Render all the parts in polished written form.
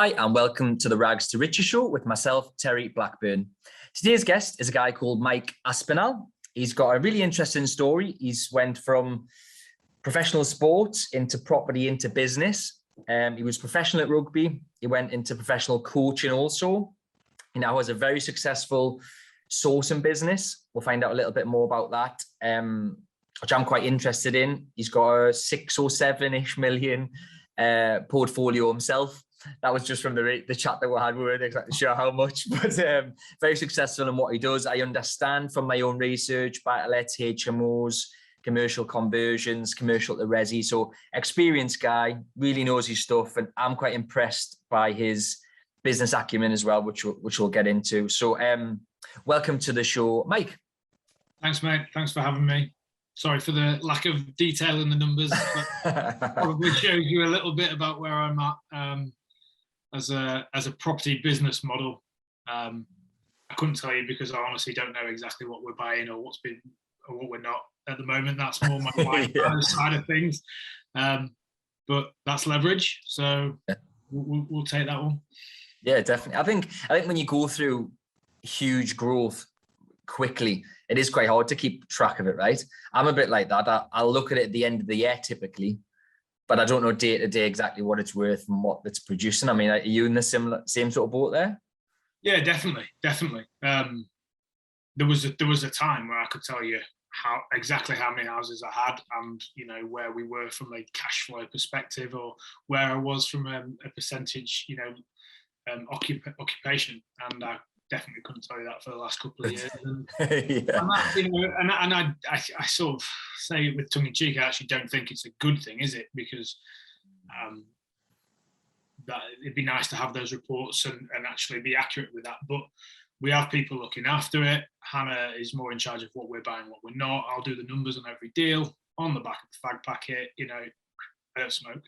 Hi, and welcome to the Rags to Riches show with myself, Terry Blackburn. Today's guest is a guy called Mike Aspinall. He's got a really interesting story. He's went from professional sports into property into business. He was professional at rugby. He went into professional coaching also. He now has a very successful sourcing business. We'll find out a little bit more about that, which I'm quite interested in. He's got a 6 or 7-ish million portfolio himself. That was just from the chat that we had. We weren't exactly sure how much, but very successful in what he does. I understand from my own research, buy-to-lets, HMOs, commercial conversions, commercial to resi. So experienced guy, really knows his stuff, and I'm quite impressed by his business acumen as well, which we'll get into. So welcome to the show, Mike. Thanks, mate. Thanks for having me. Sorry for the lack of detail in the numbers, but probably shows you a little bit about where I'm at as a property business model. I couldn't tell you because I honestly don't know exactly what we're buying or what we're not at the moment. That's more my wife side of things, but that's leverage. So we'll take that one. Yeah, definitely. I think when you go through huge growth quickly, it is quite hard to keep track of it, right? I'm a bit like that. I'll look at it at the end of the year typically, but I don't know day to day exactly what it's worth and what it's producing. I mean, are you in the same sort of boat there? Yeah, definitely. There was a time where I could tell you exactly how many houses I had, and where we were from a cash flow perspective, or where I was from a percentage, occupation, and I definitely couldn't tell you that for the last couple of years. And I sort of say it with tongue in cheek. I actually don't think it's a good thing, is it? Because that it'd be nice to have those reports and actually be accurate with that. But we have people looking after it. Hannah is more in charge of what we're buying, what we're not. I'll do the numbers on every deal on the back of the fag packet. I don't smoke,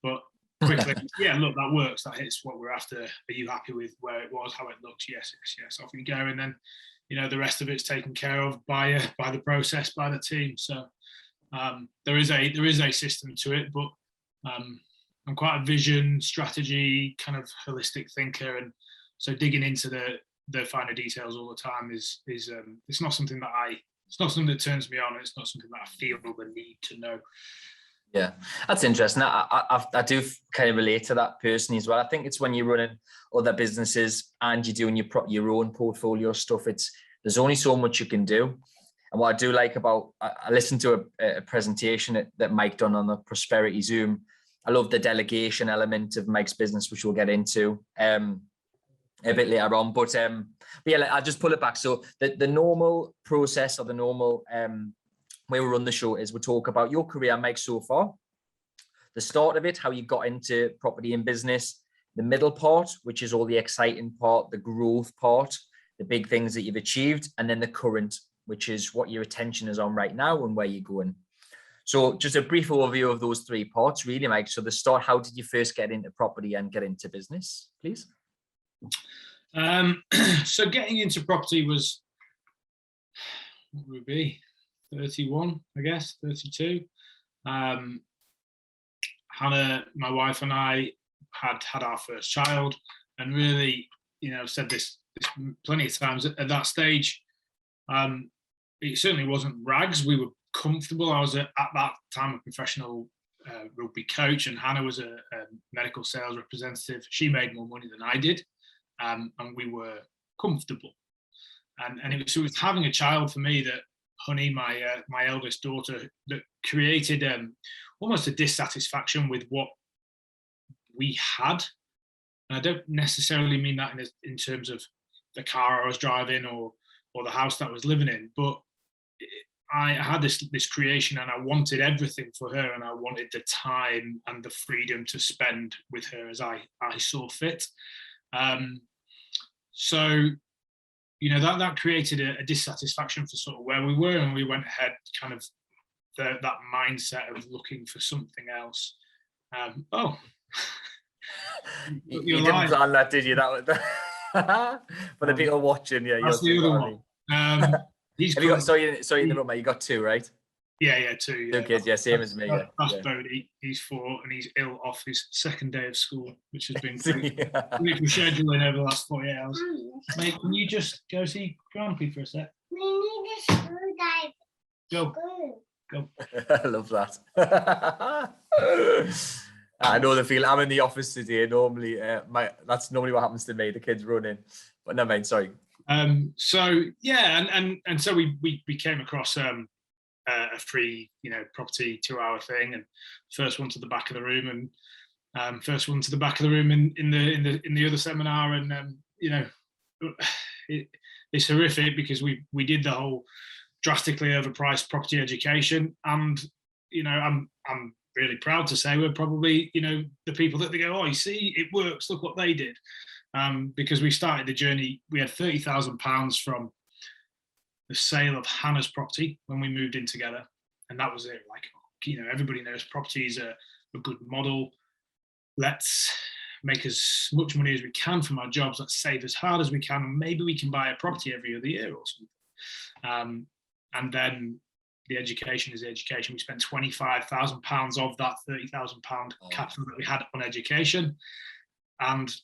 but quickly, yeah, look, that works. That hits what we're after. Are you happy with where it was, how it looks? Yes. Off you go, and then the rest of it's taken care of by the process, by the team. So there is a system to it, but I'm quite a vision, strategy, kind of holistic thinker, and so digging into the finer details all the time is it's not something that turns me on. It's not something that I feel the need to know. Yeah, that's interesting. I do kind of relate to that personally as well. I think it's when you're running other businesses and you're doing your own portfolio stuff, there's only so much you can do. And what I do like about, I listened to a presentation that Mike done on the Prosperity Zoom. I love the delegation element of Mike's business, which we'll get into a bit later on. But yeah, I'll just pull it back. So the normal process, or the normal way we run the show, is we talk about your career, Mike, so far, the start of it, how you got into property and business, the middle part, which is all the exciting part, the growth part, the big things that you've achieved, and then the current, which is what your attention is on right now and where you're going. So just a brief overview of those 3 parts, really, Mike. So the start, how did you first get into property and get into business, please? So getting into property was, what would it be? 31, I guess, 32. Hannah, my wife, and I had our first child, and really, I've said this plenty of times. At that stage, it certainly wasn't rags. We were comfortable. I was at that time a professional rugby coach, and Hannah was a medical sales representative. She made more money than I did, and we were comfortable. And it was having a child for me that, Honey, my eldest daughter, that created almost a dissatisfaction with what we had. And I don't necessarily mean that in terms of the car I was driving or the house that I was living in, but I had this creation, and I wanted everything for her, and I wanted the time and the freedom to spend with her as I saw fit. So that created a dissatisfaction for sort of where we were, and we went ahead kind of that mindset of looking for something else. You didn't plan that, did you? That was for the people watching. Yeah, that's the other one. Have you got? Sorry, mate. You got 2, right? Yeah, two. Two kids, yeah, same as me. Yeah, That's yeah. Bodie. He's 4 and he's ill off his second day of school, which has been great. Yeah. We've been scheduling over the last 48 hours. Mate, can you just go see Grumpy for a sec? We need a screwdriver. Go. I love that. I know the feeling. I'm in the office today. Normally, that's normally what happens to me. The kids run in, but never mind. Sorry. So yeah, and so we came across a free property 2-hour thing, and first one to the back of the room, and first one to the back of the room in the other seminar, and it's horrific because we did the whole drastically overpriced property education, and I'm really proud to say we're probably the people that they go, oh, you see, it works, look what they did, because we started the journey. We had £30,000 from the sale of Hannah's property when we moved in together, and that was it. Like, everybody knows property is a good model. Let's make as much money as we can from our jobs. Let's save as hard as we can, and maybe we can buy a property every other year or something. And then the education is the education. We spent £25,000 of that £30,000 capital that we had on education, and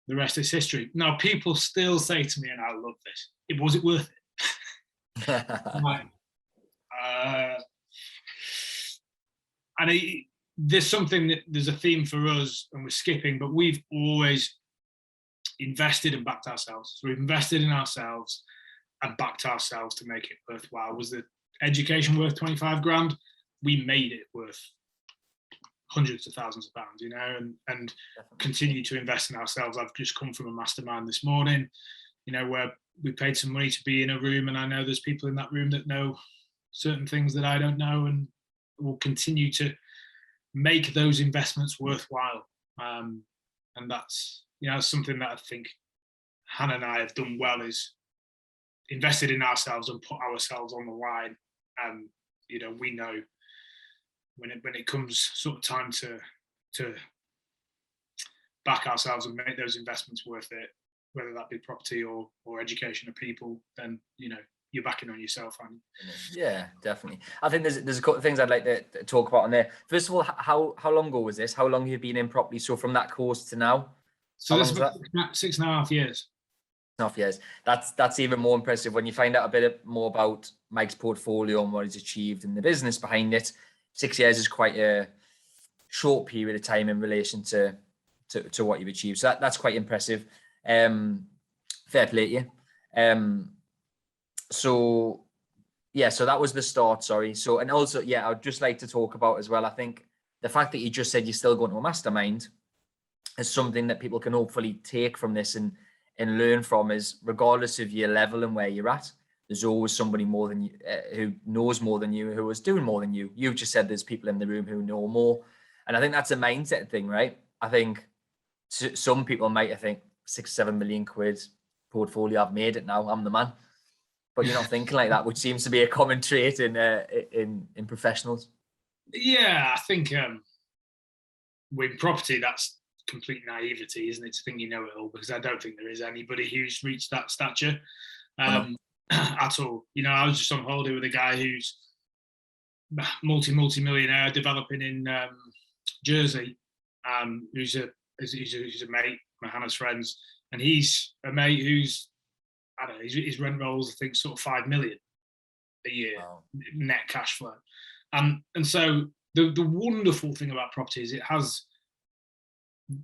the rest is history. Now, people still say to me, and I love this, was it worth it? Like, and there's something that there's a theme for us, and we're skipping, but we've always invested and backed ourselves. So we've invested in ourselves and backed ourselves to make it worthwhile. Was the education worth 25 grand? We made it worth hundreds of thousands of pounds, and continue to invest in ourselves. I've just come from a mastermind this morning, where we paid some money to be in a room, and I know there's people in that room that know certain things that I don't know, and will continue to make those investments worthwhile. And that's something that I think Hannah and I have done well, is invested in ourselves and put ourselves on the line. We know when it comes sort of time to back ourselves and make those investments worth it, whether that be property or education of people, then you're backing on yourself. Yeah, definitely. I think there's a couple of things I'd like to talk about on there. First of all, how long ago was this? How long have you been in property? So from that course to now? So that's about 6.5 years. 6.5 years. That's even more impressive when you find out a bit more about Mike's portfolio and what he's achieved and the business behind it. 6 years is quite a short period of time in relation to what you've achieved. So that's quite impressive. Fair play to you. So that was the start. Sorry. So, and also, I'd just like to talk about as well, I think the fact that you just said you're still going to a mastermind is something that people can hopefully take from this and learn from, is regardless of your level and where you're at, there's always somebody more than you, who knows more than you, who is doing more than you. You've just said there's people in the room who know more. And I think that's a mindset thing, right? I think some people might think 6-7 million quid portfolio, I've made it now, I'm the man. But you're not thinking like that, which seems to be a common trait in professionals. Yeah, I think with property, that's complete naivety, isn't it, to think you know it all? Because I don't think there is anybody who's reached that stature at all. I was just on holiday with a guy who's multi-millionaire developing in Jersey, who's a mate, my Hannah's friends, and he's a mate who's, I don't know, his rent rolls, I think, sort of 5 million a year. Wow. Net cash flow. And so the wonderful thing about property is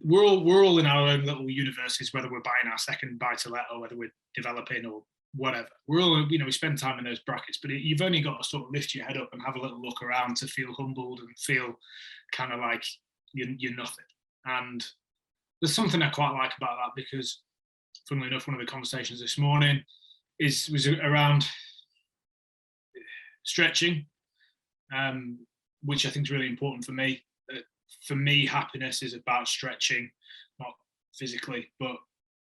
we're all in our own little universes, whether we're buying our second buy-to-let or whether we're developing or whatever. We're all, we spend time in those brackets, but you've only got to sort of lift your head up and have a little look around to feel humbled and feel kind of like you're nothing. And there's something I quite like about that, because funnily enough, one of the conversations this morning was around stretching, which I think is really important for me. For me, happiness is about stretching, not physically, but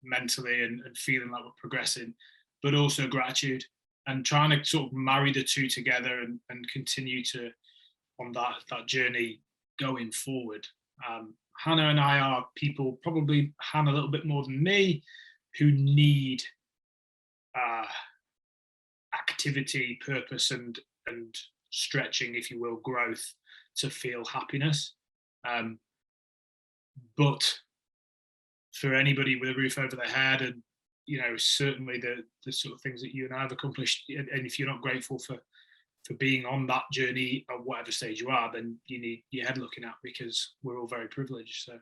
mentally, and feeling like we're progressing, but also gratitude, and trying to sort of marry the two together and continue to on that journey going forward. Hannah and I are people, probably Hannah a little bit more than me, who need activity, purpose, and stretching, if you will, growth to feel happiness. But for anybody with a roof over their head, and certainly the sort of things that you and I have accomplished, and if you're not grateful for being on that journey at whatever stage you are, then you need your head looking at, because we're all very privileged. So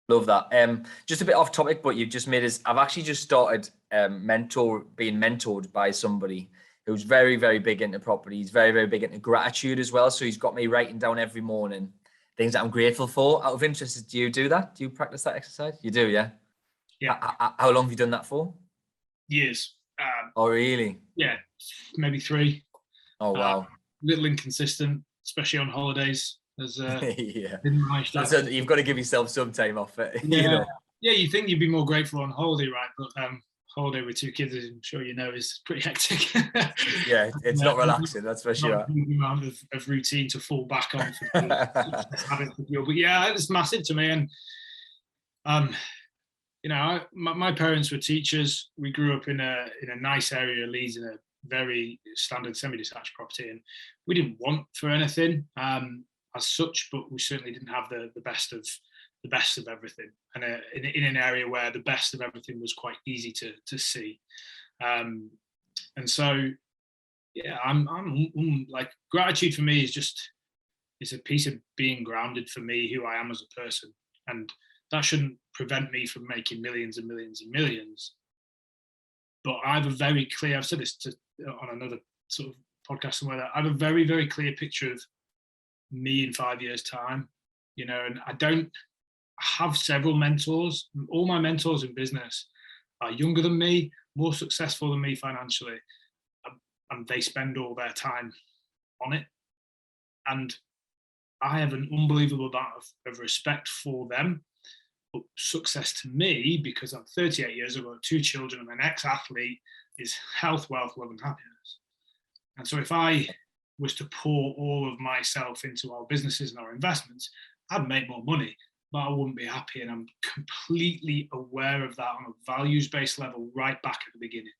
love that. Just a bit off topic, but you've just made us. I've actually just started being mentored by somebody who's very, very big into property. He's very, very big into gratitude as well. So he's got me writing down every morning things that I'm grateful for. Out of interest, do you do that? Do you practice that exercise? You do, yeah? Yeah. How long have you done that for? Years. Oh, really? Yeah, maybe 3. Oh, wow. Little inconsistent, especially on holidays. As Yeah. You've got to give yourself some time off it. Yeah, you think you'd be more grateful on holiday, right? But holiday with 2 kids, as I'm sure you know, is pretty hectic. Yeah, it's not relaxing, that's for sure. Not a huge amount of routine to fall back on for habits. But yeah, it's massive to me. And my parents were teachers. We grew up in a nice area of Leeds, in a very standard semi-detached property, and we didn't want for anything as such, but we certainly didn't have the best of everything, and in an area where the best of everything was quite easy to see. And so yeah, I'm like, gratitude for me is a piece of being grounded for me, who I am as a person, and that shouldn't prevent me from making millions and millions and millions. But I have a very clear, I've said this on another sort of podcast somewhere, that I have a very, very clear picture of me in 5 years' time, and I have several mentors. All my mentors in business are younger than me, more successful than me financially, and they spend all their time on it. And I have an unbelievable amount of respect for them. But success to me, because I'm 38 years old, I've got 2 children, I'm an ex-athlete, is health, wealth, love, and happiness. And so if I was to pour all of myself into our businesses and our investments, I'd make more money, but I wouldn't be happy. And I'm completely aware of that on a values-based level right back at the beginning.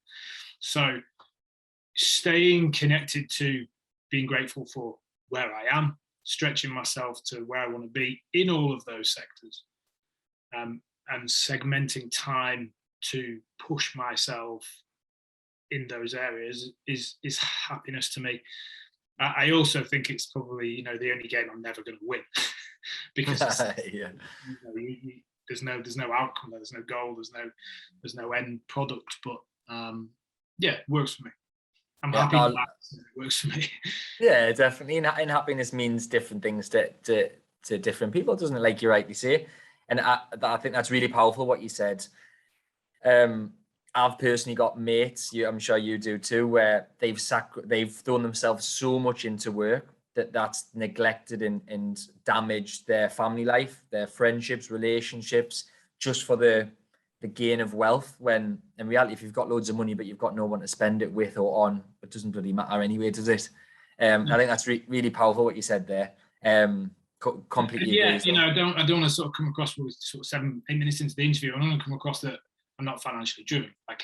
So staying connected to being grateful for where I am, stretching myself to where I want to be in all of those sectors, and segmenting time to push myself in those areas is happiness to me. I also think it's probably the only game I'm never going to win, because yeah. There's no outcome there, there's no goal, there's no end product. But yeah, it works for me. I'm happy with that. It works for me. Yeah, definitely. And happiness means different things to different people, doesn't it? Like you rightly say. And I think that's really powerful what you said. I've personally got mates, I'm sure you do too, where they've thrown themselves so much into work that's neglected and damaged their family life, their friendships, relationships, just for the gain of wealth. When in reality, if you've got loads of money but you've got no one to spend it with or on, it doesn't really matter anyway, does it? I think that's really powerful what you said there. Completely agree. I don't want to sort of come across with sort of 7-8 minutes into the interview. I don't want to come across that I'm not financially driven. Like,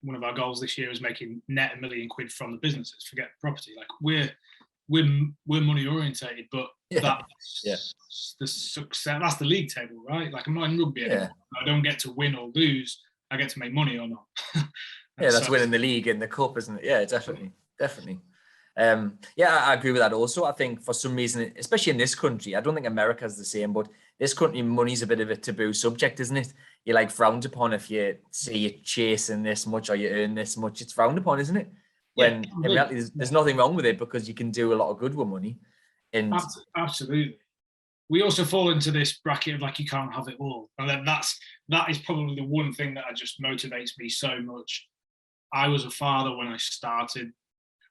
one of our goals this year is making net £1 million from the businesses. Forget property. Like, we're money orientated, but that's the success. That's the league table, right? Like, I'm not in rugby anymore. I don't get to win or lose. I get to make money or not. That's winning the league and the cup, isn't it? Yeah, definitely. I agree with that also. I think for some reason, especially in this country, I don't think America's the same, but this country, money's a bit of a taboo subject, isn't it? You're like frowned upon if you say you're chasing this much or you earn this much. It's frowned upon, isn't it? When in reality, there's nothing wrong with it, because you can do a lot of good with money. And absolutely. We also fall into this bracket of like, you can't have it all. And then that is probably the one thing that just motivates me so much. I was a father when I started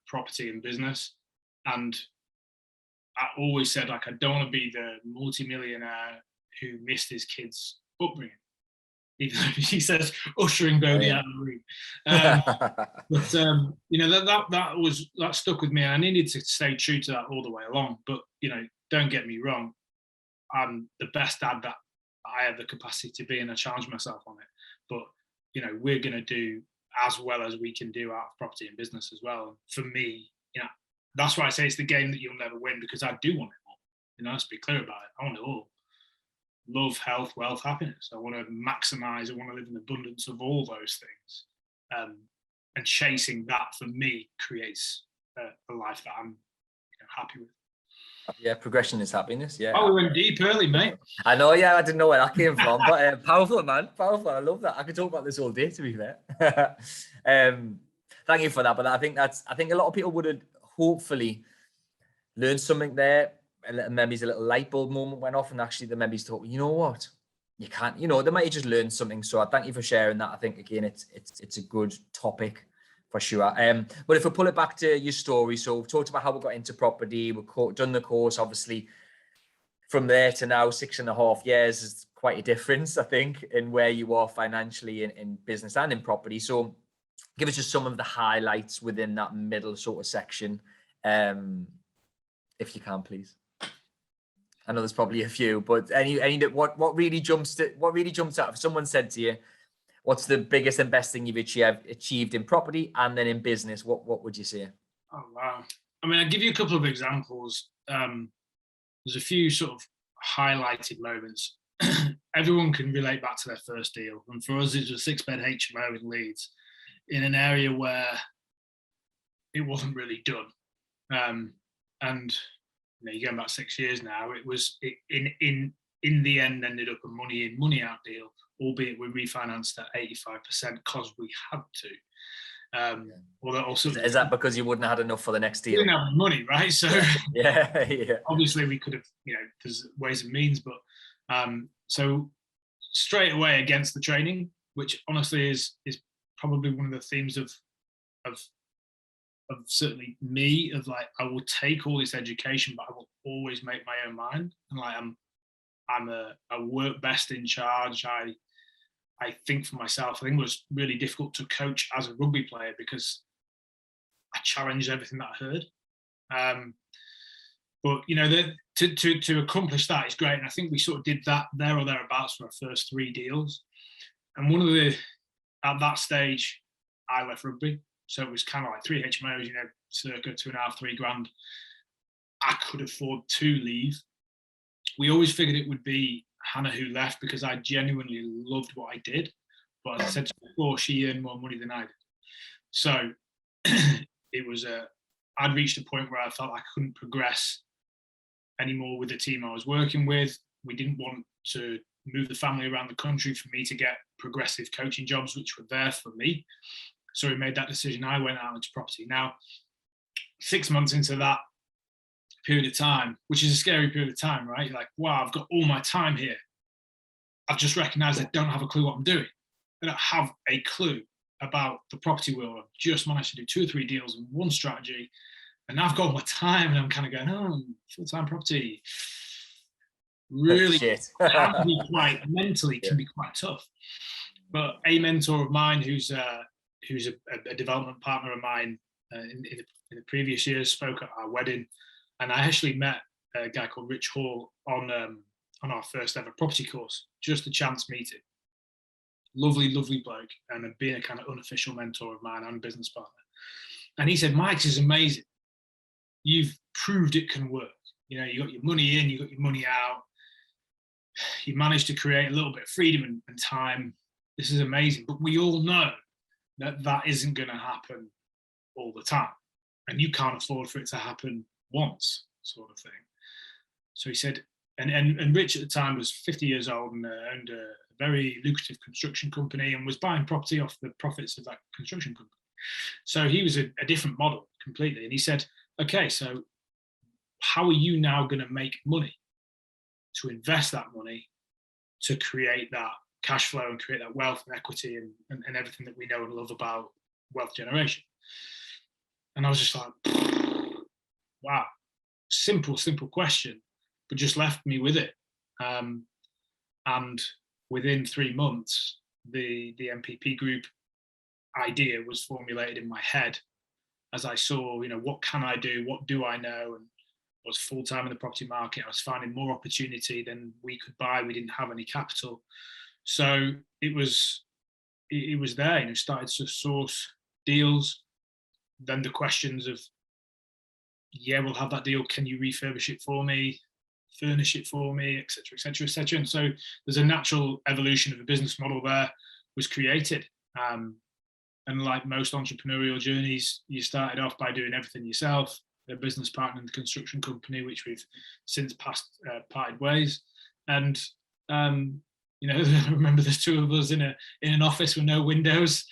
property and business, and I always said, like, I don't want to be the multimillionaire who missed his kids' upbringing, even though he says ushering Bodhi out of the room. But that stuck with me, and I needed to stay true to that all the way along. But don't get me wrong, I'm the best dad that I have the capacity to be, and I challenge myself on it. But we're going to do as well as we can do out of property and business as well. For me, that's why I say it's the game that you'll never win, because I do want it all. You know, let's be clear about it. I want it all. Love, health, wealth, happiness. I want to maximize. I want to live in abundance of all those things. And chasing that for me creates a life that I'm happy with. Yeah, progression is happiness. Yeah. Oh, we went deep early, mate. I know. Yeah, I didn't know where that came from, but powerful, man. Powerful. I love that. I could talk about this all day, to be fair. Thank you for that. But I think a lot of people would have hopefully learned something there. And maybe a little light bulb moment went off, and actually the maybe thought, you know what, you can't. You know, they might have just learned something. So I thank you for sharing that. I think again, it's a good topic for sure. But if we pull it back to your story, so we've talked about how we got into property, we've done the course, obviously. From there to now, 6.5 years is quite a difference, I think, in where you are financially in business and in property. So give us just some of the highlights within that middle sort of section, if you can, please. I know there's probably a few, but what really jumps out? If someone said to you, what's the biggest and best thing you've achieved in property and then in business, what would you say? Oh, wow. I mean, I'll give you a couple of examples. There's a few sort of highlighted moments. Everyone can relate back to their first deal. And for us, it was a 6-bed HMO in Leeds, in an area where it wasn't really done. And you're going back 6 years now. It was in the end ended up a money in, money out deal, albeit we refinanced at 85% because we had to. Although also, is that because you wouldn't have had enough for the next deal? We didn't have money, right? So yeah. Obviously we could have, there's ways and means, but so straight away against the training, which honestly is probably one of the themes of certainly me, of like, I will take all this education, but I will always make my own mind. And like, I work best in charge. I think for myself. I think it was really difficult to coach as a rugby player because I challenged everything that I heard. But to accomplish that is great, and I think we sort of did that there or thereabouts for our first 3 deals. And at that stage, I left rugby, so it was kind of like 3 HMOs, circa 2.5-3 grand. I could afford to leave. We always figured it would be Hannah who left because I genuinely loved what I did. But as I said before, she earned more money than I did. So I'd reached a point where I felt I couldn't progress anymore with the team I was working with. We didn't want to move the family around the country for me to get progressive coaching jobs, which were there for me. So we made that decision. I went out into property. Now, 6 months into that period of time, which is a scary period of time, right? You're like, wow, I've got all my time here. I've just recognized I don't have a clue what I'm doing. I don't have a clue about the property world. I've just managed to do 2 or 3 deals in one strategy, and now I've got all my time, and I'm kind of going, oh, full-time property. Really can be quite mentally can be quite tough. But a mentor of mine who's a development partner of mine in the previous years spoke at our wedding, and I actually met a guy called Rich Hall on our first ever property course, just a chance meeting. Lovely bloke, and being a kind of unofficial mentor of mine and business partner. And he said, Mike, this is amazing. You've proved it can work. You got your money in, you got your money out. You managed to create a little bit of freedom and time. This is amazing. But we all know that isn't going to happen all the time. And you can't afford for it to happen once, sort of thing. So he said, and Rich at the time was 50 years old and owned a very lucrative construction company and was buying property off the profits of that construction company. So he was a different model completely. And he said, okay, so how are you now going to make money to invest that money to create that cash flow and create that wealth and equity and everything that we know and love about wealth generation? And I was just like, wow, simple question, but just left me with it. And within 3 months, the MPP group idea was formulated in my head as I saw, what can I do? What do I know? And I was full-time in the property market. I was finding more opportunity than we could buy. We didn't have any capital. So it was there, started to source deals. Then the questions of yeah, we'll have that deal. Can you refurbish it for me, furnish it for me, etc., etc., etc. And so there's a natural evolution of a business model there was created. And like most entrepreneurial journeys, you started off by doing everything yourself. A business partner in the construction company, which we've since parted ways. And you know, I remember there's two of us in an office with no windows,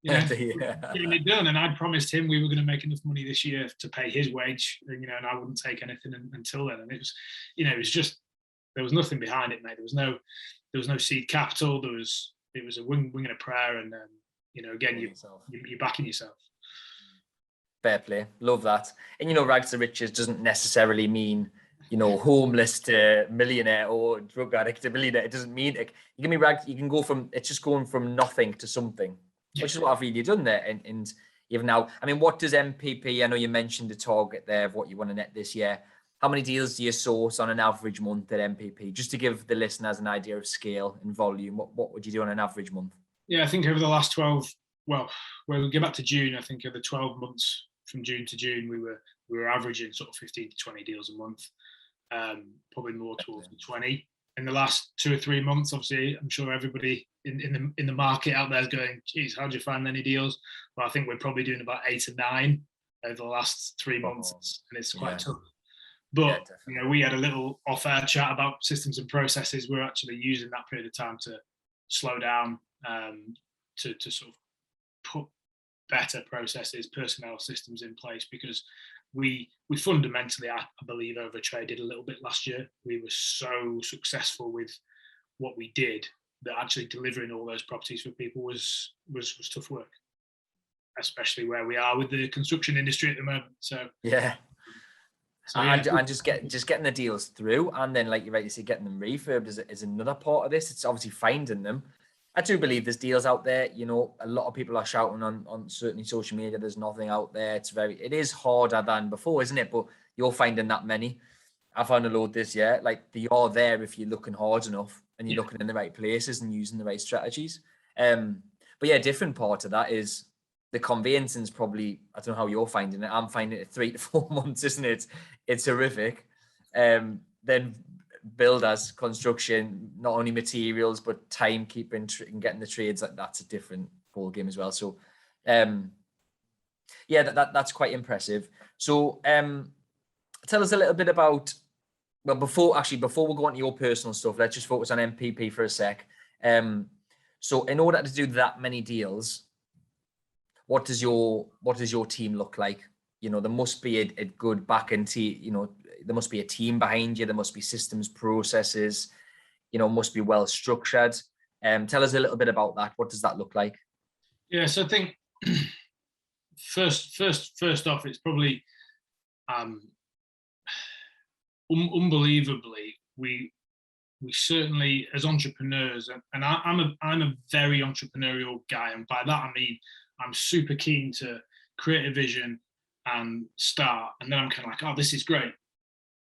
you know, getting it done. And I'd promised him we were going to make enough money this year to pay his wage, and, you know, and I wouldn't take anything until then. And it was, you know, it was just, there was nothing behind it, mate. There was no seed capital. It was a wing and a prayer, and you know, again, you're backing yourself. Fair play, love that. And you know, rags to riches doesn't necessarily mean, you know, homeless to millionaire or drug addict to millionaire. It doesn't mean it. You give me rags, you can go from, it's just going from nothing to something, which is what I've really done there. And even now, I mean, what does MPP? I know you mentioned the target there of what you want to net this year. How many deals do you source on an average month at MPP? Just to give the listeners an idea of scale and volume, what would you do on an average month? Yeah, I think over the last 12, well, when we get back to June, I think over 12 months from June to June, we were averaging sort of 15 to 20 deals a month, probably more towards the 20. In the last 2 or 3 months, obviously, I'm sure everybody in the market out there is going, geez, how do you find any deals? Well, I think we're probably doing about 8 or 9 over the last 3 months, and it's quite tough. But you know, we had a little off-air chat about systems and processes. We're actually using that period of time to slow down, to sort of put better processes, personnel systems in place, because we fundamentally, I believe, overtraded a little bit last year. We were so successful with what we did that actually delivering all those properties for people was tough work, especially where we are with the construction industry at the moment. So yeah. And just getting the deals through, and then, like you rightly say, getting them refurbed is another part of this. It's obviously finding them. I do believe there's deals out there. You know, a lot of people are shouting on certainly social media, there's nothing out there. It is harder than before, isn't it? But you're finding that many. I found a load this year. Like, they are there if you're looking hard enough and you're looking in the right places and using the right strategies. But yeah, different part of that is the conveyancing is probably, I don't know how you're finding it. I'm finding it 3 to 4 months, isn't it? It's horrific. Then builders, construction, not only materials, but timekeeping and getting the trades, that's a different ball game as well. So yeah, that's quite impressive. So tell us a little bit about, well, before we go on to your personal stuff, let's just focus on MPP for a sec. So in order to do that many deals, what does your team look like? You know, there must be a good back end team, you know, there must be a team behind you. There must be systems, processes, you know, must be well structured. Tell us a little bit about that. What does that look like? Yeah, so I think first off, it's probably unbelievably, we certainly, as entrepreneurs, and I'm a very entrepreneurial guy, and by that I mean I'm super keen to create a vision and start, and then I'm kind of like, oh, this is great.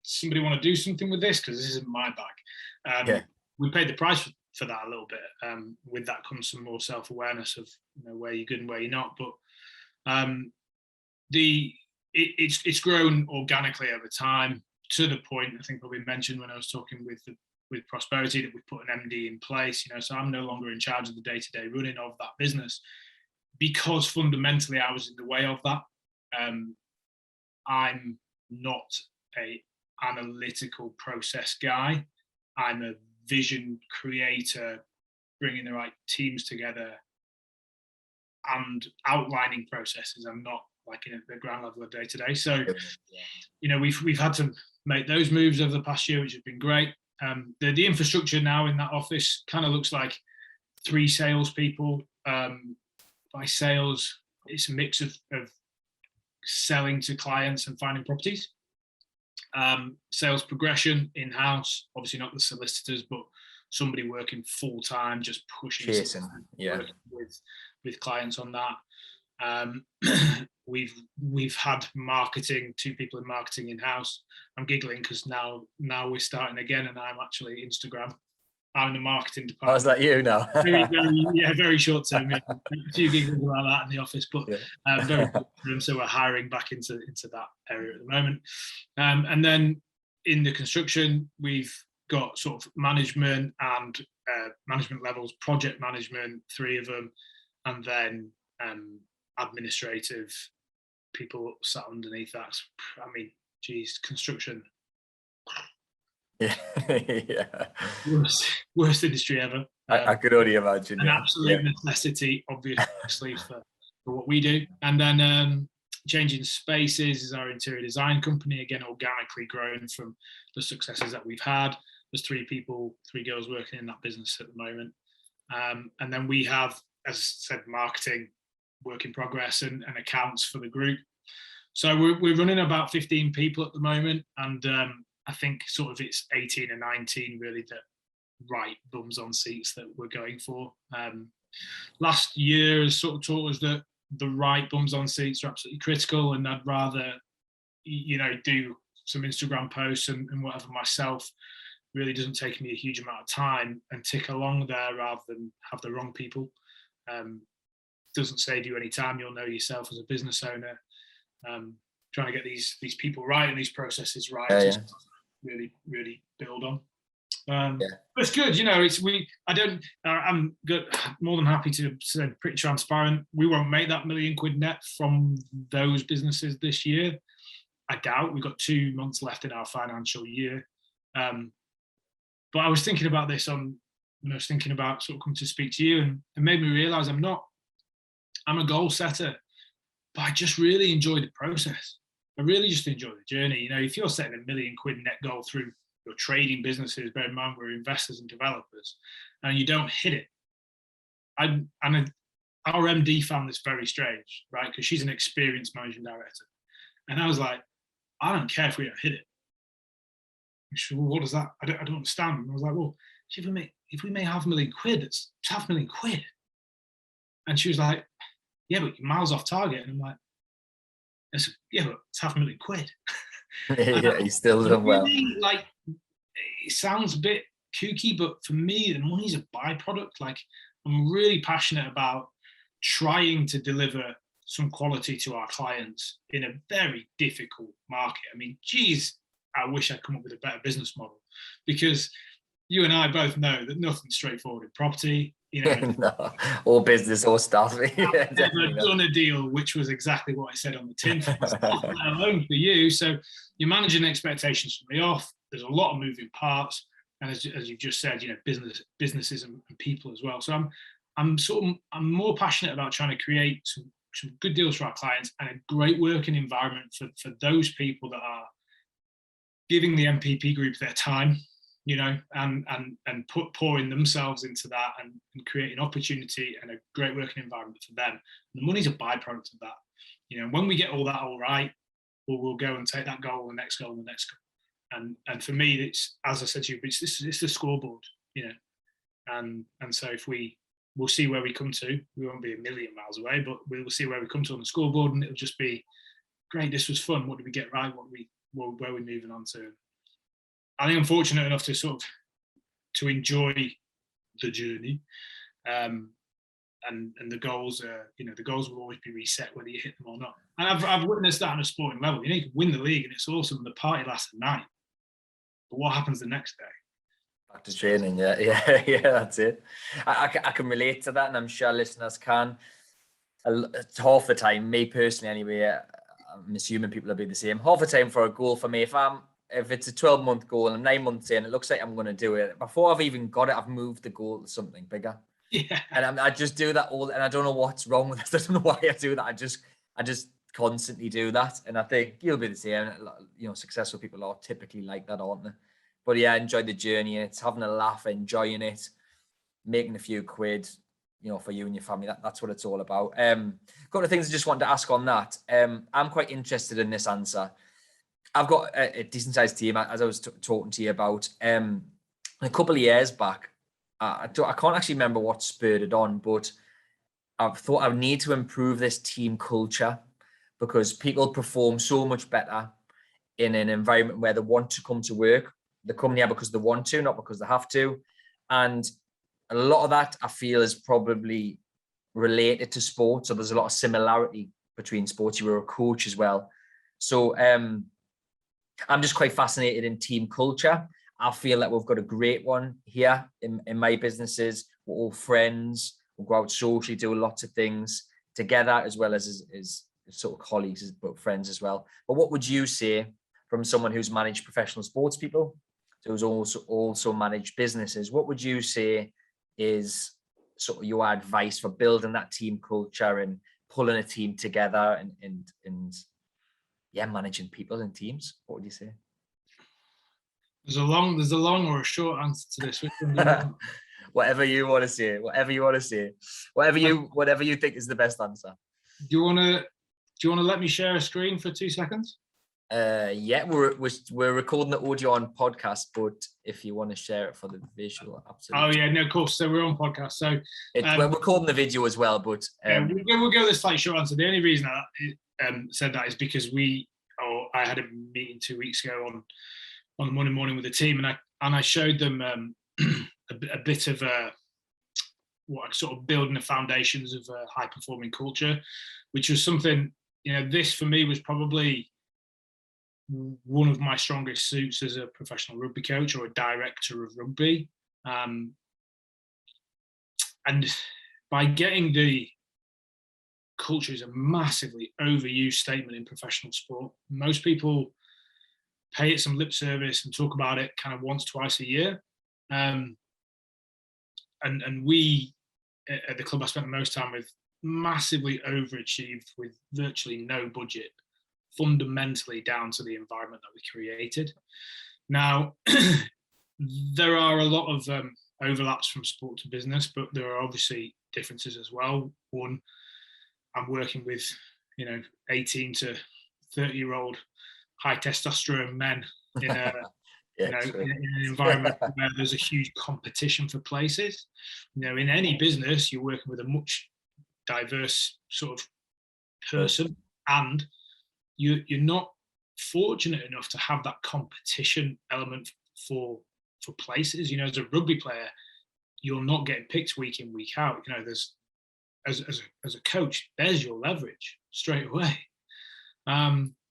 Somebody want to do something with this, because this isn't my bag. We paid the price for that a little bit. With that comes some more self-awareness of, you know, where you're good and where you're not. But it's grown organically over time, to the point I think probably mentioned when I was talking with Prosperity that we put an MD in place. You know, so I'm no longer in charge of the day-to-day running of that business, because fundamentally I was in the way of that. I'm not a analytical process guy. I'm a vision creator, bringing the right teams together and outlining processes. I'm not like in the ground level of day to day. So, you know, we've had to make those moves over the past year, which has been great. The infrastructure now in that office kind of looks like 3 salespeople. By sales, it's a mix of selling to clients and finding properties. Sales progression in-house, obviously not the solicitors, but somebody working full-time, just pushing with clients on that. We've had marketing, 2 people in marketing in-house. I'm giggling because now we're starting again, and I'm actually Instagram I'm in the marketing Oh, department. is that you now? Very short term. Yeah. A few gigs about that in the office, but very short term. So we're hiring back into that area at the moment. And then in the construction, we've got sort of management and management levels, project management, 3 of them, and then administrative people sat underneath that. I mean, geez, construction. Yeah. Worst industry ever. I could only imagine. An absolute necessity, obviously, for what we do. And then Changing Spaces is our interior design company, again, organically grown from the successes that we've had. There's 3 girls working in that business at the moment. And then we have, as I said, marketing, work in progress, and accounts for the group. So we're running about 15 people at the moment, and I think sort of it's 18 and 19 really that right bums on seats that we're going for. Last year has sort of taught us that the right bums on seats are absolutely critical, and I'd rather, do some Instagram posts and whatever myself. Really doesn't take me a huge amount of time and tick along there rather than have the wrong people. Doesn't save you any time. You'll know yourself as a business owner. Trying to get these people right and these processes right, really, really build on. It's good, I'm good, more than happy to say, pretty transparent. We won't make that £1 million net from those businesses this year. I doubt. We've got 2 months left in our financial year. But I was thinking about this when I was thinking about sort of coming to speak to you, and it made me realise I'm a goal setter, but I just really enjoy the process. I really just enjoy the journey. If you're setting £1 million net goal through your trading businesses, bear in mind we're investors and developers, and you don't hit it. Our MD found this very strange, right? Because she's an experienced managing director. And I was like, I don't care if we don't hit it. She said, well, what does that? I don't understand. And I was like, well, if we make £500,000, it's £500,000. And she was like, yeah, but you're miles off target. And I'm like, yeah, but it's £500,000. Yeah, you still done well. Really, it sounds a bit kooky, but for me, the money's a byproduct. I'm really passionate about trying to deliver some quality to our clients in a very difficult market. I mean, geez, I wish I'd come up with a better business model, because you and I both know that nothing's straightforward in property. No, or business or stuff. I've never done a deal which was exactly what I said on the tin, let alone for you. So you're managing expectations from the off. There's a lot of moving parts, and as you've just said, businesses and people as well. So I'm more passionate about trying to create some good deals for our clients and a great working environment for those people that are giving the MPP group their time, and pouring themselves into that and creating opportunity and a great working environment for them. And the money's a byproduct of that. When we get all that all right, we'll go and take that goal, the next goal, and the next goal. And for me, it's, as I said to you, it's the scoreboard, And so we'll see where we come to. We won't be a million miles away, but we will see where we come to on the scoreboard, and it'll just be great. This was fun. What did we get right? Where are we moving on to? I think I'm fortunate enough to enjoy the journey, and the goals are, the goals will always be reset whether you hit them or not. And I've witnessed that on a sporting level. You can win the league and it's awesome, and the party lasts a night, but what happens the next day? Back to training. Yeah, that's it. I can relate to that, and I'm sure listeners can. Half the time, me personally anyway, I'm assuming people will be the same. Half the time for a goal for me, if it's a 12-month goal and I'm 9 months in, it looks like I'm going to do it. Before I've even got it, I've moved the goal to something bigger. Yeah. And I just do that and I don't know what's wrong with it. I don't know why I do that. I just constantly do that. And I think you'll be the same. Successful people are typically like that, aren't they? But yeah, enjoy the journey. It's having a laugh, enjoying it, making a few quid, for you and your family. That's what it's all about. A couple of things I just wanted to ask on that. I'm quite interested in this answer. I've got a decent sized team, as I was talking to you about. A couple of years back, I can't actually remember what spurred it on, but I thought I would need to improve this team culture, because people perform so much better in an environment where they want to come to work. They come here because they want to, not because they have to. And a lot of that I feel is probably related to sports. So there's a lot of similarity between sports. You were a coach as well. So I'm just quite fascinated in team culture. I feel that we've got a great one here in my businesses. We're all friends. We'll go out socially, do lots of things together, as well as sort of colleagues, but friends as well. But what would you say from someone who's managed professional sports people, who's also managed businesses? What would you say is sort of your advice for building that team culture and pulling a team together and managing people and teams? What would you say? There's a long or a short answer to this. Which one do you want? Whatever you want to say. Whatever you think is the best answer. Do you want to let me share a screen for 2 seconds? Yeah, we're recording the audio on podcast, but if you want to share it for the visual, absolutely. Oh yeah, no, of course. So we're on podcast. So we're recording the video as well, but we'll go with a slight short answer. The only reason I said that is because I had a meeting 2 weeks ago on the Monday morning with the team, and I showed them a bit of what sort of building the foundations of a high performing culture, which was something, this for me was probably one of my strongest suits as a professional rugby coach or a director of rugby. And by getting the culture is a massively overused statement in professional sport. Most people pay it some lip service and talk about it kind of once, twice a year. And we at the club I spent the most time with massively overachieved with virtually no budget, fundamentally down to the environment that we created. Now, there are a lot of overlaps from sport to business, but there are obviously differences as well. One, I'm working with 18 to 30-year-old high testosterone men in in an environment where there's a huge competition for places. In any business, you're working with a much diverse sort of person, and you're not fortunate enough to have that competition element for places. As a rugby player, you're not getting picked week in, week out. There's as a coach, there's your leverage straight away.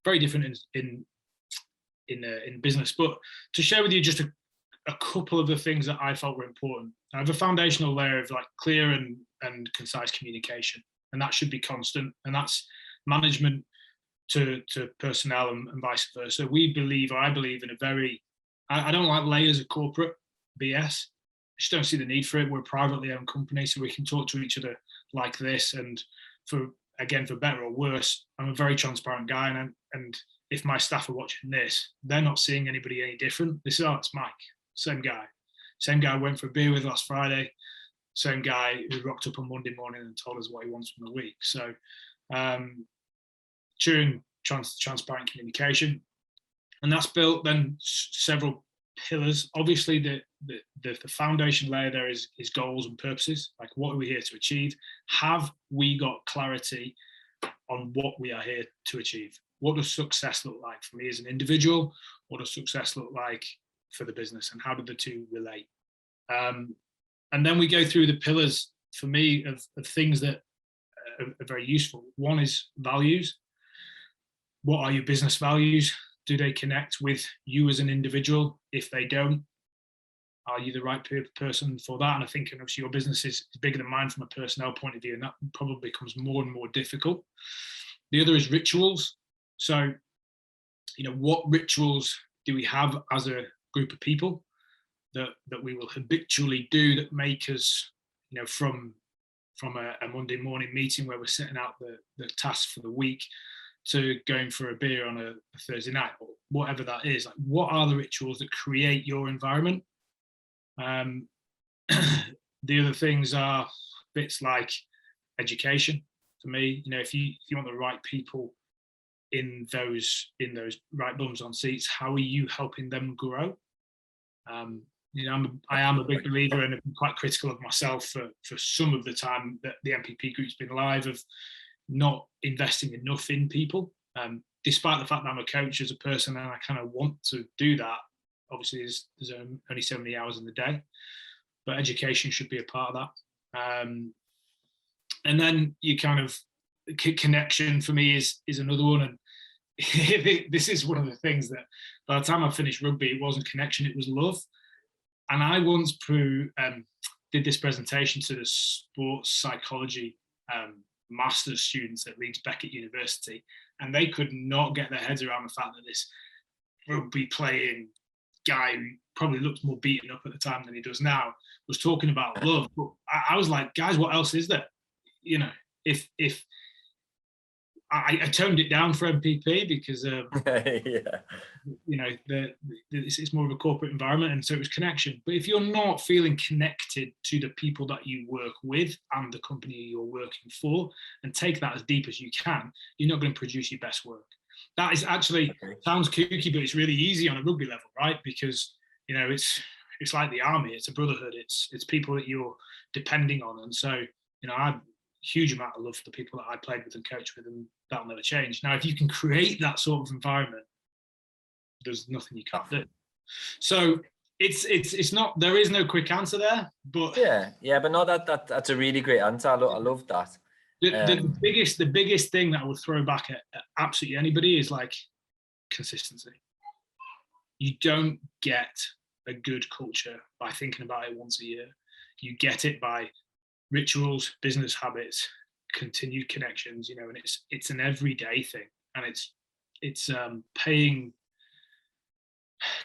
Very different in business. But to share with you just a couple of the things that I felt were important. I have a foundational layer of like clear and concise communication, and that should be constant. And that's management to personnel and vice versa. I believe in a very, I don't like layers of corporate BS. I just don't see the need for it. We're a privately owned company, so we can talk to each other like this. And for better or worse, I'm a very transparent guy. And if my staff are watching this, they're not seeing anybody any different. It's Mike, same guy went for a beer with last Friday, same guy who rocked up on Monday morning and told us what he wants from the week. So during transparent communication, and that's built then several pillars. Obviously, the foundation layer there is goals and purposes. Like, what are we here to achieve? Have we got clarity on what we are here to achieve? What does success look like for me as an individual? What does success look like for the business? And how do the two relate? And then we go through the pillars for me of things that are very useful. One is values. What are your business values? Do they connect with you as an individual? If they don't, are you the right person for that? And I think obviously your business is bigger than mine from a personnel point of view, and that probably becomes more and more difficult. The other is rituals. So, what rituals do we have as a group of people that we will habitually do that make us, from a Monday morning meeting where we're setting out the tasks for the week to going for a beer on a Thursday night, or whatever that is. Like, what are the rituals that create your environment? The other things are bits like education. For me, if you want the right people in those right bums on seats, how are you helping them grow? I am a big believer, and I've been quite critical of myself for some of the time that the MPP group's been live, of not investing enough in people, despite the fact that I'm a coach as a person and I kind of want to do that. Obviously, there's only so many hours in the day. but education should be a part of that. And then you kind of connection for me is another one. And this is one of the things that by the time I finished rugby, it wasn't connection, it was love. And I once did this presentation to the sports psychology master's students at Leeds Beckett University, and they could not get their heads around the fact that this rugby playing guy, who probably looked more beaten up at the time than he does now, was talking about love. But I was like, guys, what else is there? You know, if I toned it down for MPP because you know, it's more of a corporate environment, and so it was connection. But if you're not feeling connected to the people that you work with and the company you're working for, and take that as deep as you can, you're not going to produce your best work. That is actually sounds kooky, but it's really easy on a rugby level, right? Because you know, it's like the army. It's a brotherhood. It's people that you're depending on, and so you know, I have a huge amount of love for the people that I played with and coached with, and that'll never change. Now, if you can create that sort of environment, there's nothing you can't do. So it's not, there is no quick answer there, but but no, that's a really great answer. I love that. The biggest thing that I would throw back at absolutely anybody is like consistency. You don't get a good culture by thinking about it once a year. You get it by rituals, business habits, continued connections, you know, and it's an everyday thing, and it's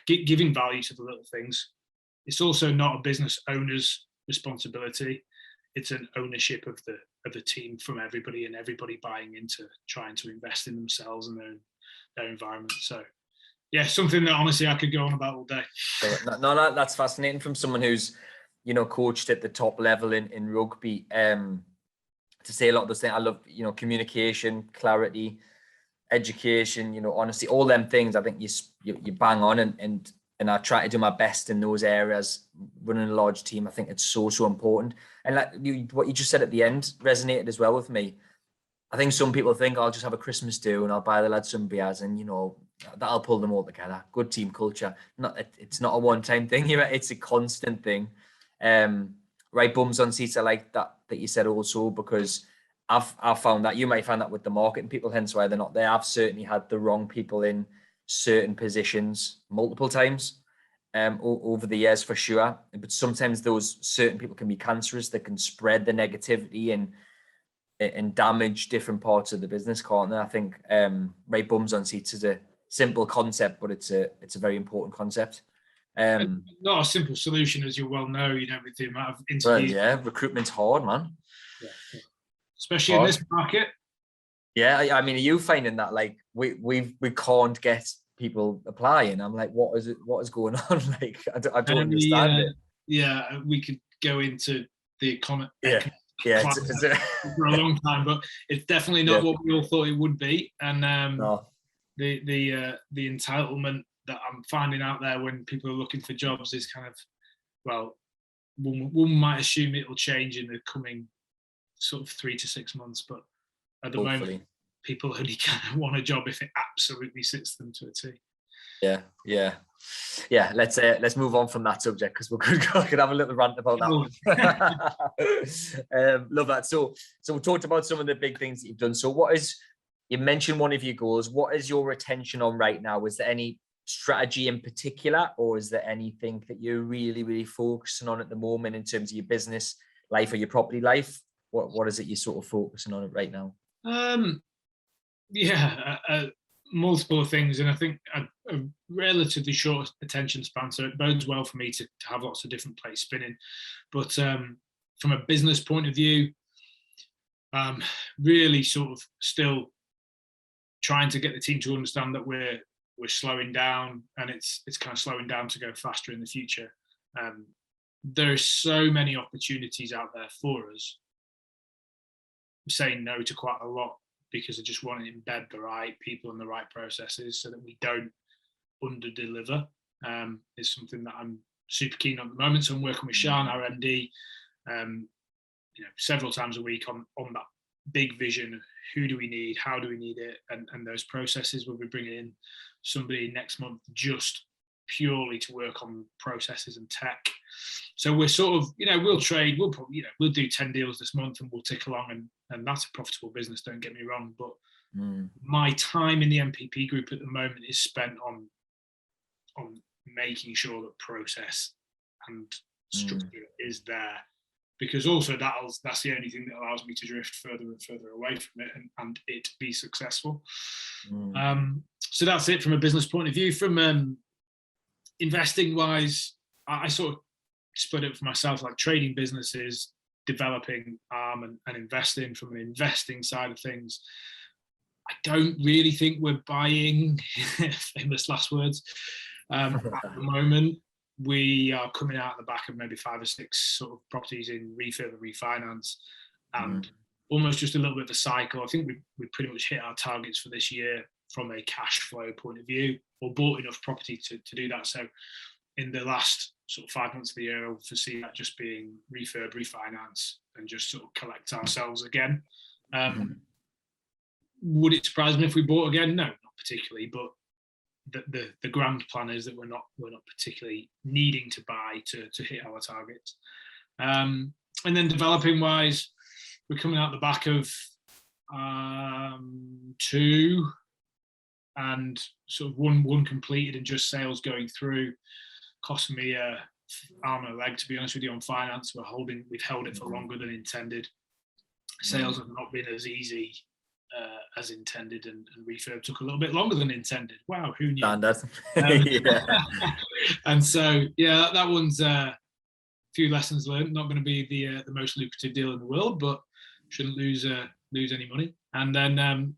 giving value to the little things. It's also not a business owner's responsibility. It's an ownership of the team from everybody, and everybody buying into trying to invest in themselves and their environment. So yeah, something that honestly I could go on about all day. No, that's fascinating from someone who's, you know, coached at the top level in rugby. To say a lot of those things, I love, you know, communication, clarity, education, you know, honesty, all them things. I think you bang on, and I try to do my best in those areas. Running a large team, I think it's so important. And like what you just said at the end resonated as well with me. I think some people think I'll just have a Christmas do and I'll buy the lads some beers, and you know, that'll pull them all together. Good team culture. It's not a one-time thing. It's a constant thing. Right bums on seats. I like that you said also, because I've found that you might find that with the marketing people, hence why they're not there. I've certainly had the wrong people in certain positions multiple times over the years, for sure. But sometimes those certain people can be cancerous. They can spread the negativity and damage different parts of the business, can't they? I think right bums on seats is a simple concept, but it's a very important concept. Not a simple solution, as you well know, you know, with the amount of interviews. Well, yeah, recruitment's hard, man. Yeah. Especially in this market. Yeah, I mean, are you finding that like we can't get people applying? I'm like, what is going on? Like, I don't understand it. Yeah, we could go into the economy. Yeah, for a long time, but it's definitely not what we all thought it would be. And the entitlement that I'm finding out there when people are looking for jobs is kind of, well, one might assume it will change in the coming sort of 3 to 6 months, but at the moment, people only kind of want a job if it absolutely suits them to a T. Yeah. Let's move on from that subject, because we could have a little rant about that. Love that. So we talked about some of the big things that you've done. So you mentioned one of your goals. What is your attention on right now? Is there any strategy in particular, or is there anything that you're really, really focusing on at the moment in terms of your business life or your property life? What is it you're sort of focusing on right now? Multiple things, and I think a relatively short attention span, so it bodes well for me to have lots of different plates spinning. But from a business point of view, really sort of still trying to get the team to understand that we're slowing down, and it's kind of slowing down to go faster in the future. There are so many opportunities out there for us. I'm saying no to quite a lot, because I just want to embed the right people and the right processes so that we don't under-deliver. It's something that I'm super keen on at the moment. So I'm working with Sean, our MD, several times a week on that big vision of who do we need, how do we need it, and those processes. We'll be bringing in somebody next month just purely to work on processes and tech. So we're sort of, we'll trade, we'll probably, we'll do 10 deals this month and we'll tick along, and that's a profitable business, don't get me wrong. But my time in the MPP group at the moment is spent on making sure that process and structure is there, because also that's the only thing that allows me to drift further and further away from it and it be successful. So that's it from a business point of view. From investing wise, I sort of split it for myself, like trading businesses, developing and investing. From an investing side of things, I don't really think we're buying famous last words at the moment. We are coming out the back of maybe 5 or 6 sort of properties in refurb and refinance, and almost just a little bit of a cycle. I think we pretty much hit our targets for this year from a cash flow point of view, or bought enough property to do that. So in the last sort of 5 months of the year, I would foresee that just being refurb, refinance, and just sort of collect ourselves again. Would it surprise me if we bought again? No, not particularly, but the grand plan is that we're not particularly needing to buy to hit our targets. And then developing wise, we're coming out the back of 2, and sort of one completed and just sales going through, costing me a arm and a leg, to be honest with you, on finance. We've held it for longer than intended. Sales have not been as easy as intended, and refurb took a little bit longer than intended. Wow, who knew? And so that one's a few lessons learned. Not going to be the most lucrative deal in the world, but shouldn't lose any money. And then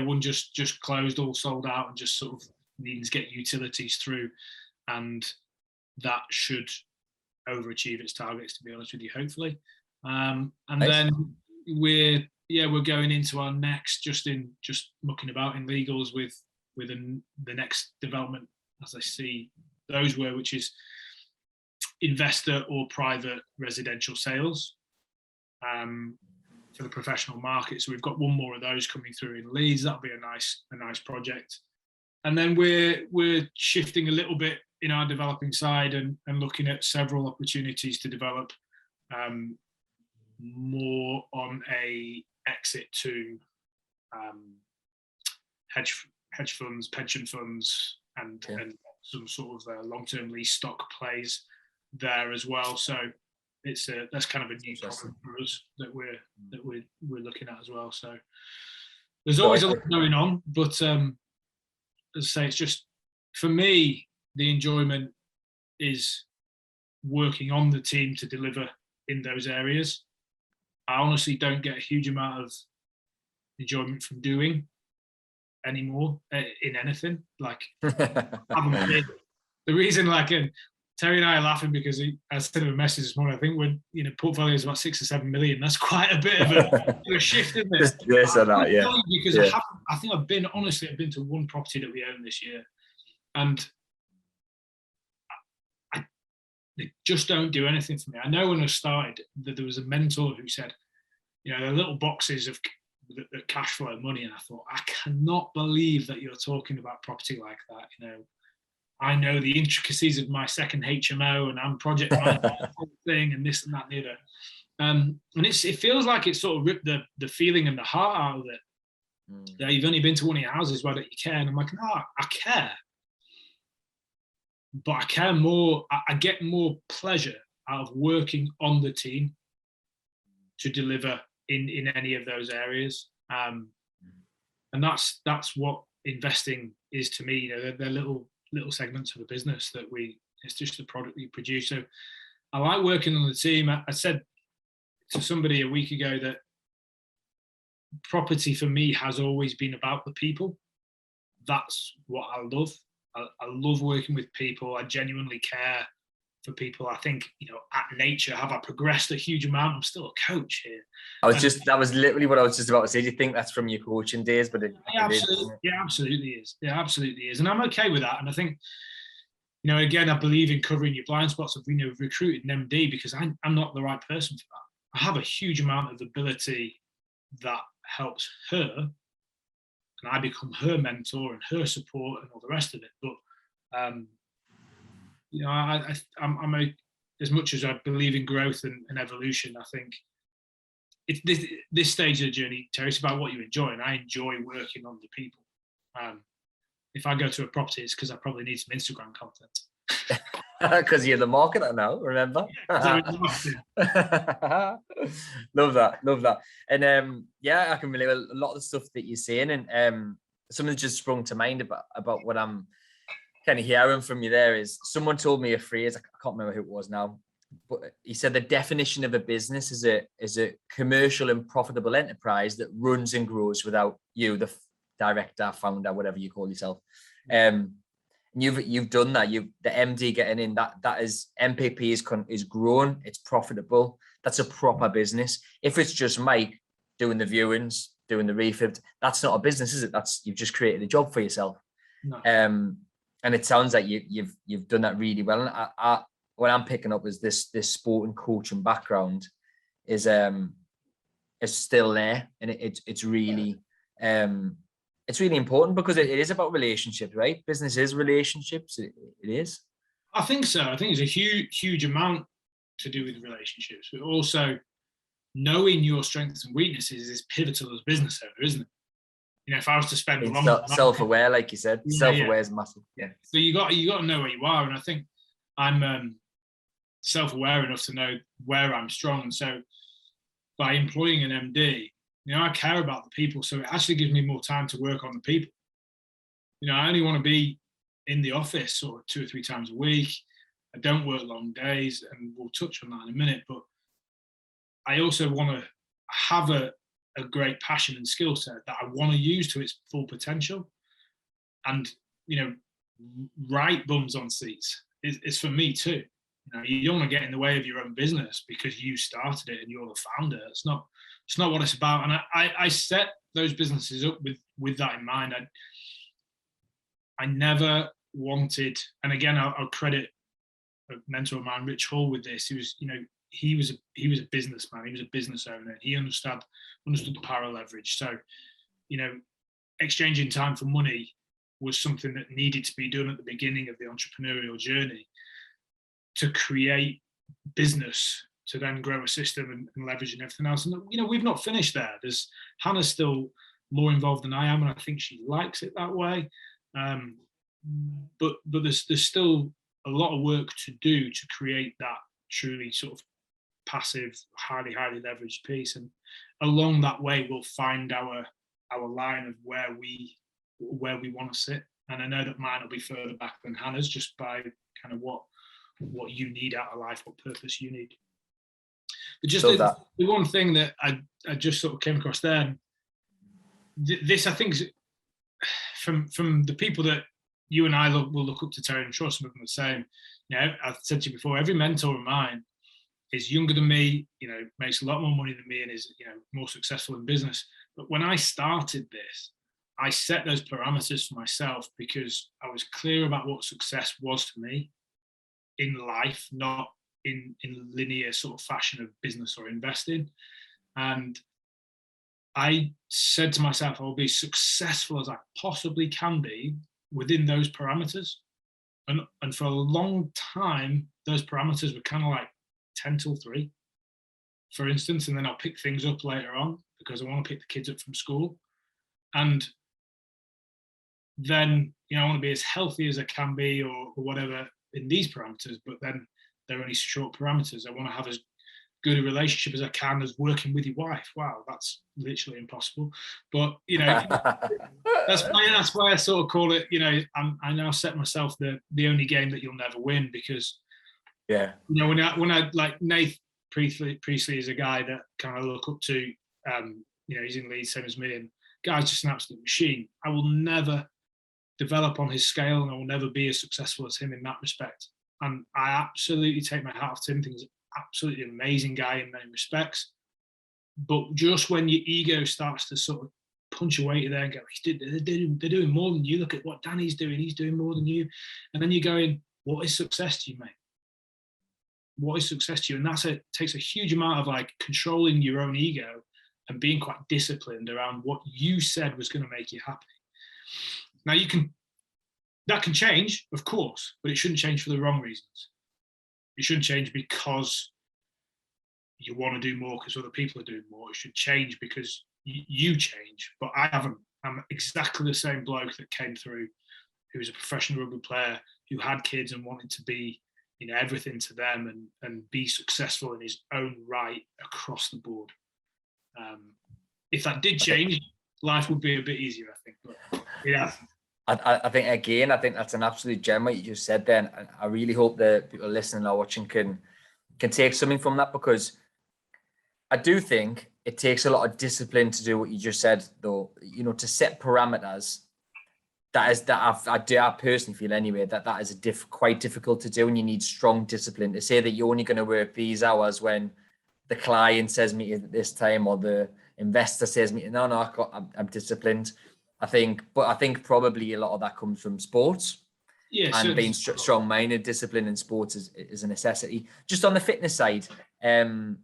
one just closed, all sold out, and just sort of needing to get utilities through, and that should overachieve its targets, to be honest with you, hopefully. And nice. Then we're going into our next, just mucking about in legals with the next development, as I see those were, which is investor or private residential sales for the professional market. So we've got one more of those coming through in Leeds. That'll be a nice project. And then we're shifting a little bit in our developing side and looking at several opportunities to develop more on a exit to hedge funds, pension funds, and some sort of long-term lease stock plays there as well. So that's kind of a new problem for us that we're looking at as well. So there's always a lot going on, but as I say, it's just, for me, the enjoyment is working on the team to deliver in those areas. I honestly don't get a huge amount of enjoyment from doing anymore in anything. Like, the reason, Terry and I are laughing because I sent him a message this morning. I think when portfolio is about 6 or 7 million, that's quite a bit of a shift, isn't it? Yes, or that, yeah. Because I think I've been to one property that we own this year, and they just don't do anything for me. I know when I started that there was a mentor who said, the little boxes of the cash flow money, and I thought, I cannot believe that you're talking about property like that. I know the intricacies of my second HMO, and I'm project managing thing, and this and that and the other. And it feels like it sort of ripped the feeling and the heart out of it. Yeah, you've only been to one of your houses, why don't you care? And I'm like, no, I care. But I care more, I get more pleasure out of working on the team to deliver in any of those areas. And that's what investing is to me. They're little segments of a business that it's just the product we produce. So I like working on the team. I said to somebody a week ago that property for me has always been about the people. That's what I love. I love working with people. I genuinely care for people. I think, at nature, have I progressed a huge amount? I'm still a coach here. That was literally what I was just about to say. Do you think that's from your coaching days? But it absolutely is. Yeah, absolutely is. And I'm okay with that. And I think, again, I believe in covering your blind spots of, recruiting an MD, because I'm not the right person for that. I have a huge amount of ability that helps her, and I become her mentor and her support and all the rest of it. But you know, I'm as much as I believe in growth and evolution, I think it's this stage of the journey, Terry, it's about what you enjoy, and I enjoy working on the people. If I go to a property, it's because I probably need some Instagram content. Because you're the marketer now, remember? Love that. And yeah, I can relate a lot of the stuff that you're saying, and something just sprung to mind about what I'm kind of hearing from you there is someone told me a phrase, I can't remember who it was now, but he said the definition of a business is a commercial and profitable enterprise that runs and grows without you, the director, founder, whatever you call yourself. You've done that. The MD getting in, that is MPP is grown, it's profitable. That's a proper business. If it's just Mike doing the viewings, doing the refit, that's not a business, is it? You've just created a job for yourself. No. And it sounds like you've done that really well. And what I'm picking up is this sport and coaching background is still there, and it's really important because it is about relationships, right? Business is relationships. It is. I think so. I think it's a huge amount to do with relationships, but also knowing your strengths and weaknesses is pivotal as a business owner, isn't it? You know, if I was to spend self-aware, like you said, self-aware is massive. Yeah. So you got to know where you are, and I think I'm self-aware enough to know where I'm strong. And so by employing an MD, you know, I care about the people, so it actually gives me more time to work on the people. You know, I only want to be in the office sort of 2 or 3 times a week. I don't work long days, and we'll touch on that in a minute. But I also want to have a great passion and skill set that I want to use to its full potential. And, you know, right bums on seats is for me too. You know, you don't want to get in the way of your own business because you started it and you're the founder. It's not what it's about. And I set those businesses up with that in mind. I never wanted, and again, I'll credit a mentor of mine, Rich Hall, with this. He was, you know, he was a businessman. He was a business owner. He understood the power of leverage. So, you know, exchanging time for money was something that needed to be done at the beginning of the entrepreneurial journey to create business, to then grow a system and leverage and everything else. And, you know, we've not finished there. Hannah's still more involved than I am, and I think she likes it that way. But there's still a lot of work to do to create that truly sort of passive, highly leveraged piece. And along that way, we'll find our line of where we want to sit. And I know that mine will be further back than Hannah's, just by kind of what you need out of life, what purpose you need. But just the one thing that I just sort of came across there, this I think is from the people that you and I will look up to, Terry, and I'm sure some of them are the same. You know, I've said to you before, every mentor of mine is younger than me, you know, makes a lot more money than me, and is, you know, more successful in business. But when I started this, I set those parameters for myself because I was clear about what success was to me in life, not in linear sort of fashion of business or investing. And I said to myself, I will be successful as I possibly can be within those parameters. And for a long time, those parameters were kind of like 10 till 3, for instance, and then I'll pick things up later on because I want to pick the kids up from school. And then, you know, I want to be as healthy as I can be or whatever in these parameters, but then they're only short parameters. I want to have as good a relationship as I can as working with your wife. Wow, that's literally impossible. But, you know, that's why I sort of call it, you know, I now set myself the only game that you'll never win, because, yeah, you know, when I like Nath Priestley is a guy that kind of look up to, you know, he's in Leeds, same as me, and guy's just an absolute machine. I will never develop on his scale, and I will never be as successful as him in that respect. And I absolutely take my hat off to him. I think he's an absolutely amazing guy in many respects. But just when your ego starts to sort of punch away to there and go, they're doing more than you. Look at what Danny's doing. He's doing more than you. And then you're going, what is success to you, mate? What is success to you? And takes a huge amount of like controlling your own ego and being quite disciplined around what you said was going to make you happy. Now you can that can change, of course, but it shouldn't change for the wrong reasons. It shouldn't change because you want to do more because other people are doing more. It should change because you change. But I haven't. I'm exactly the same bloke that came through, who was a professional rugby player, who had kids and wanted to be, everything to them and be successful in his own right across the board. If that did change, life would be a bit easier, I think. But yeah. I think that's an absolute gem what you just said then. And I really hope that people listening or watching can take something from that, because I do think it takes a lot of discipline to do what you just said, though, to set parameters. I personally feel anyway that is quite difficult to do, and you need strong discipline to say that you're only going to work these hours when the client says meet at this time or the investor says meet. No, I'm disciplined. I think probably a lot of that comes from sports. Yeah, and being strong-minded. Discipline in sports is a necessity. Just on the fitness side, do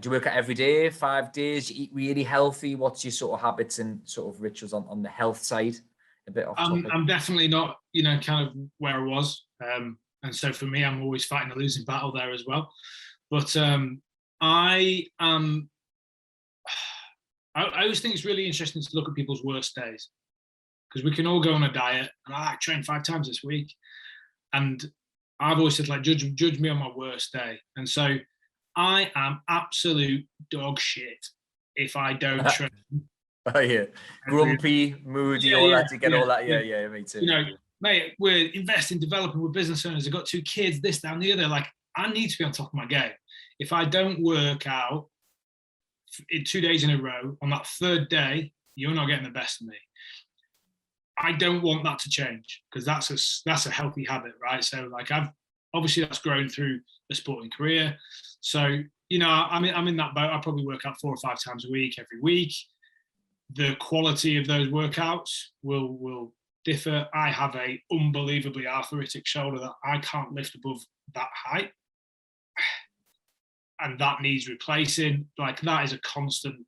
you work out every day, 5 days? You eat really healthy? What's your sort of habits and sort of rituals on the health side? A bit off topic. I'm definitely not, kind of where I was. And so for me, I'm always fighting a losing battle there as well. But I always think it's really interesting to look at people's worst days, because we can all go on a diet and I train 5 times this week. And I've always said, judge me on my worst day. And so I am absolute dog shit if I don't train. Oh yeah, grumpy, moody, all that. You get all that. Yeah, me too. Mate, we're investing, developing, we're business owners. I've got 2 kids, this, that, and the other. Like, I need to be on top of my game. If I don't work out in 2 days in a row, on that 3rd day, you're not getting the best of me. I don't want that to change, because that's a healthy habit, right? So like that's grown through a sporting career. So, I'm in that boat. I probably work out 4 or 5 times a week, every week. The quality of those workouts will differ. I have a unbelievably arthritic shoulder that I can't lift above that height, and that needs replacing. Like, that is a constant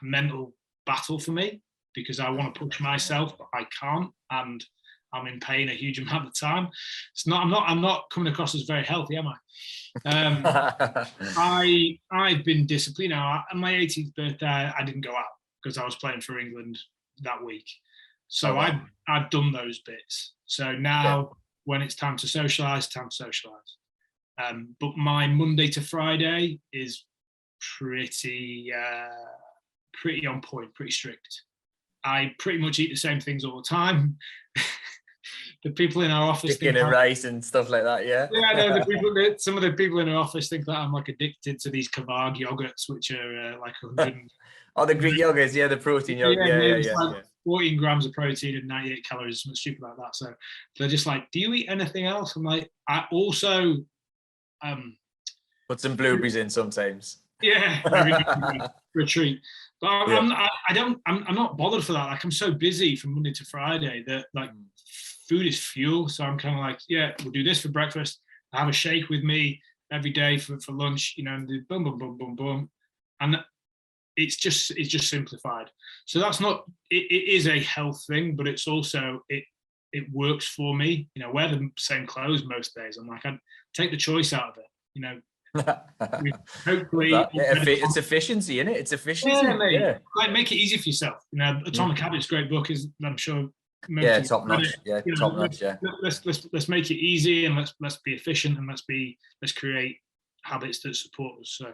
mental battle for me, because I want to push myself, but I can't, and I'm in pain a huge amount of the time. I'm not coming across as very healthy, am I? I've been disciplined. On my 18th birthday, I didn't go out because I was playing for England that week. So I've done those bits. So now when it's time to socialise, but my Monday to Friday is pretty on point, pretty strict. I pretty much eat the same things all the time. The people in our office chicken and rice and stuff like that, yeah. Yeah, no, some of the people in our office think that I'm like addicted to these Kavag yogurts, which are like 100. Oh, the Greek yogurts, the protein yogurt, yeah. 14 grams of protein and 98 calories, something stupid like that. So they're just like, "Do you eat anything else?" I'm like, I also put some blueberries in sometimes. Yeah, for a treat. But I'm not bothered for that. Like, I'm so busy from Monday to Friday that like food is fuel. So I'm kind of like, yeah, we'll do this for breakfast. I have a shake with me every day for lunch, and do boom, boom, boom, boom, boom. And it's just simplified. So that's not, it is a health thing, but it's also, it works for me. Wear the same clothes most days. I'm like, I'd take the choice out of it, hopefully it's efficiency, isn't it? It's efficiency. Yeah. Like, make it easy for yourself. Atomic Habits, great book, is, I'm sure. Top notch. Yeah, top notch. Yeah. Let's make it easy, and let's be efficient, and let's create habits that support us. So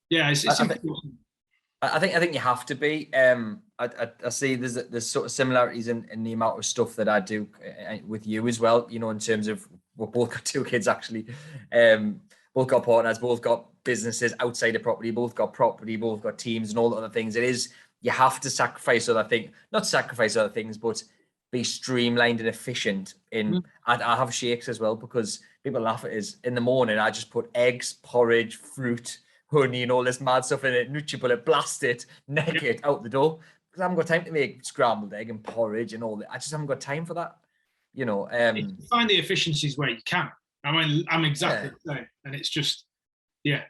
yeah, it's important. I think you have to be. I see there's sort of similarities in the amount of stuff that I do with you as well. In terms of, we've both got 2 kids actually. Both got partners, both got businesses outside of property, both got property, both got teams and all the other things. You have to sacrifice other things, not sacrifice other things, but be streamlined and efficient I have shakes as well, because people laugh at it. In the morning, I just put eggs, porridge, fruit, honey, and all this mad stuff in it, NutriBullet, blast it, neck it out the door. Because I haven't got time to make scrambled egg and porridge and all that. I just haven't got time for that. You find the efficiencies where you can. I'm exactly the same, and it's just, it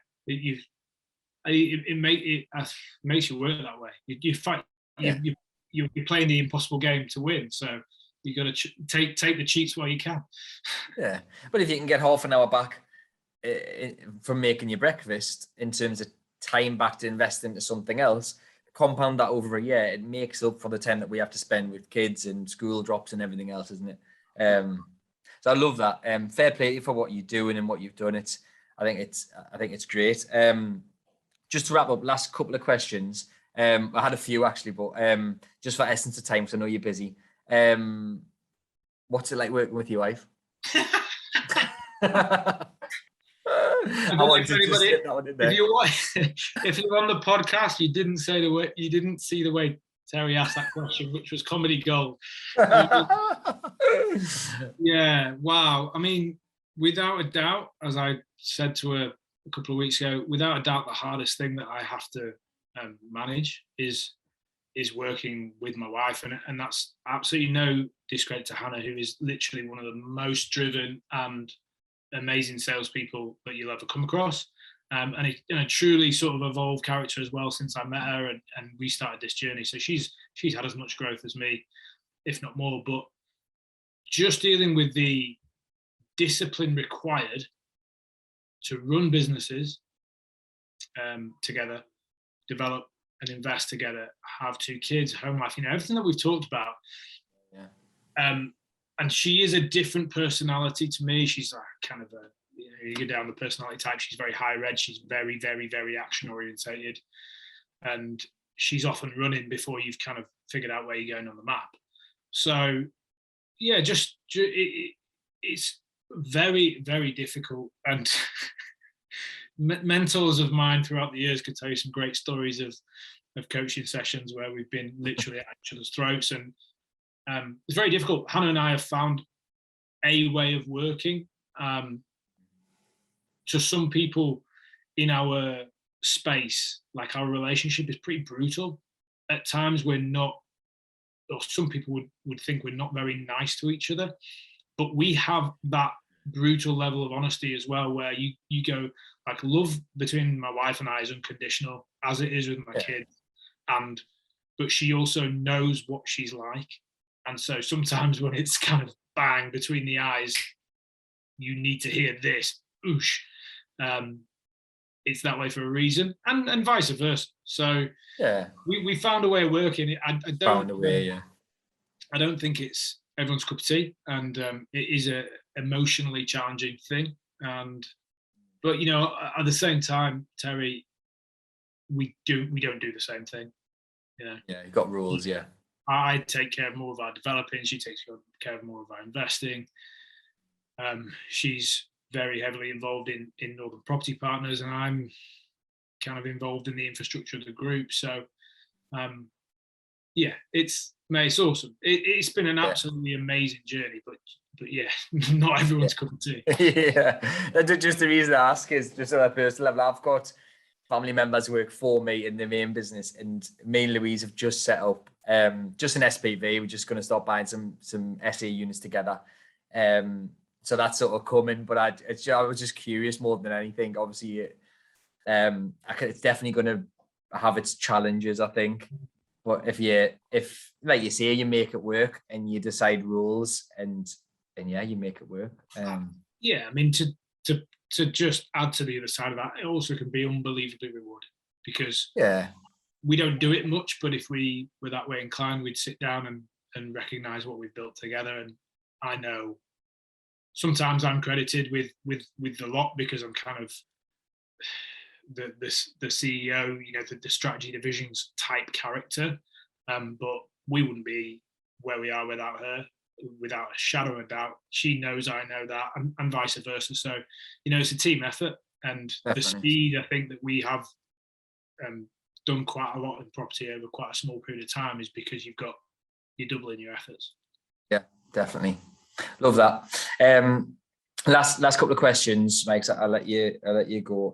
makes you work that way. You fight, you you're playing the impossible game to win. So you got to take the cheats while you can. Yeah, but if you can get half an hour back from making your breakfast in terms of time back to invest into something else, compound that over a year, it makes up for the time that we have to spend with kids and school drops and everything else, isn't it? So I love that. Fair play to you for what you're doing and what you've done. I think it's great. Just to wrap up, last couple of questions. I had a few actually, but just for essence of time, because I know you're busy. What's it like working with your wife? I wanted to just get that one in there. If you're on the podcast, you didn't see the way Terry asked that question, which was comedy gold. Yeah, wow. I mean, without a doubt, as I said to her a couple of weeks ago, without a doubt, the hardest thing that I have to manage is working with my wife, and that's absolutely no discredit to Hannah, who is literally one of the most driven and amazing salespeople that you'll ever come across, and a truly sort of evolved character as well since I met her and we started this journey. So she's had as much growth as me, if not more. But just dealing with the discipline required to run businesses together, develop and invest together, have 2 kids, home life, everything that we've talked about. Yeah. And she is a different personality to me. She's like kind of you go down the personality type. She's very high red. She's very, very, very action orientated, and she's often running before you've kind of figured out where you're going on the map. So yeah, it's very, very difficult. And mentors of mine throughout the years could tell you some great stories of coaching sessions where we've been literally at each other's throats, and it's very difficult. Hannah and I have found a way of working. To some people in our space, like our relationship is pretty brutal. At times we're not, or some people would think we're not very nice to each other, but we have that brutal level of honesty as well, where you go, like, love between my wife and I is unconditional, as it is with my kids, but she also knows what she's like. And so sometimes when it's kind of bang between the eyes, you need to hear this, oosh. It's that way for a reason, and vice versa. So yeah, we found a way of working. I don't think it's everyone's cup of tea, and it is a emotionally challenging thing. But at the same time, Terry, we don't do the same thing. Yeah, you've got rules. Yeah, I take care of more of our developing. She takes care of more of our investing. She's very heavily involved in Northern Property Partners, and I'm kind of involved in the infrastructure of the group. So it's awesome. It's been an absolutely amazing journey, but yeah, not everyone's cup of tea. Yeah, just the reason I ask is just on a personal level. I've got family members who work for me in the main business, and me and Louise have just set up just an SPV. We're just going to start buying some SA units together. So that's sort of coming, but I was just curious more than anything. Obviously, it's definitely going to have its challenges, I think. But if like you say, you make it work and you decide rules, and you make it work. I mean, to just add to the other side of that, it also can be unbelievably rewarding, because we don't do it much, but if we were that way inclined, we'd sit down and recognize what we've built together. And I know sometimes I'm credited with the lot, because I'm kind of the CEO, the strategy divisions type character. But we wouldn't be where we are without her, without a shadow of a doubt. She knows I know that, and vice versa. So, it's a team effort, and definitely. The speed I think that we have done quite a lot in property over quite a small period of time is because you're doubling your efforts. Yeah, definitely. Love that. Last couple of questions, Mike. So I'll let you go.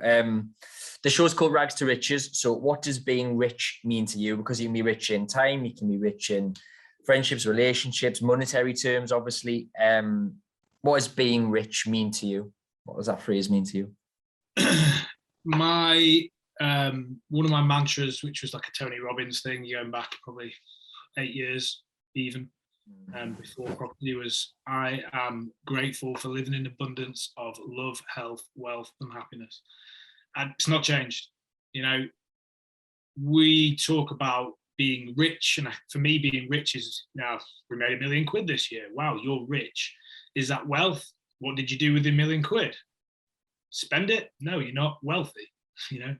The show's called Rags to Riches. So what does being rich mean to you? Because you can be rich in time, you can be rich in friendships, relationships, monetary terms, obviously. What does being rich mean to you? What does that phrase mean to you? One of my mantras, which was like a Tony Robbins thing, going back probably 8 years even. Before property was, I am grateful for living in abundance of love, health, wealth, and happiness. And it's not changed. You know, we talk about being rich, and for me, being rich is, now we made £1 million this year. Wow, you're rich. Is that wealth? What did you do with the £1 million? Spend it? No, you're not wealthy. You know,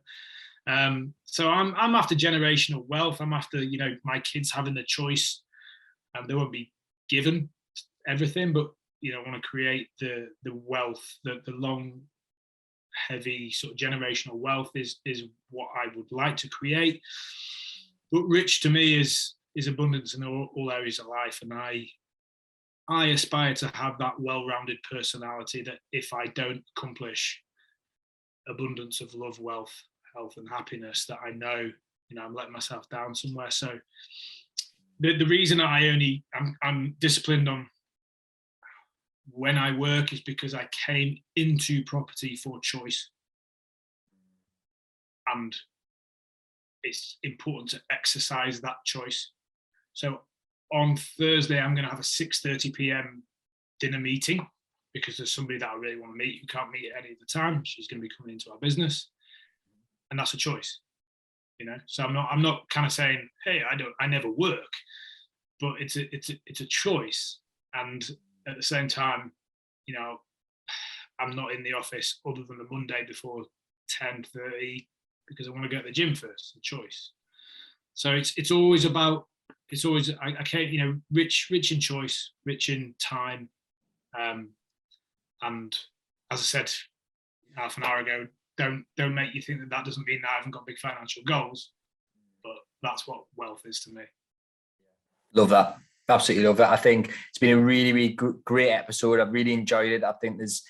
so I'm after generational wealth. I'm after, you know, my kids having the choice. They won't be given everything, but, you know, I want to create the wealth, the long, heavy sort of generational wealth is what I would like to create. But rich to me is abundance in all areas of life, and I aspire to have that well-rounded personality that if I don't accomplish abundance of love, wealth, health, and happiness, that I know, you know, I'm letting myself down somewhere. So the reason I'm disciplined on when I work is because I came into property for choice, and it's important to exercise that choice. So on Thursday, I'm going to have a 6:30 p.m. dinner meeting because there's somebody that I really want to meet who can't meet at any of the time. She's going to be coming into our business, and that's a choice. You know, so I'm not kind of saying, hey, I never work, but it's a choice. And at the same time, you know, I'm not in the office other than the Monday before 10:30 because I want to go to the gym first. A choice. So it's always I can't, you know, rich in choice, rich in time, and as I said half an hour ago, don't make you think that doesn't mean that I haven't got big financial goals, but that's what wealth is to me. Love that. Absolutely love that. I think it's been a really, really great episode. I've really enjoyed it. I think there's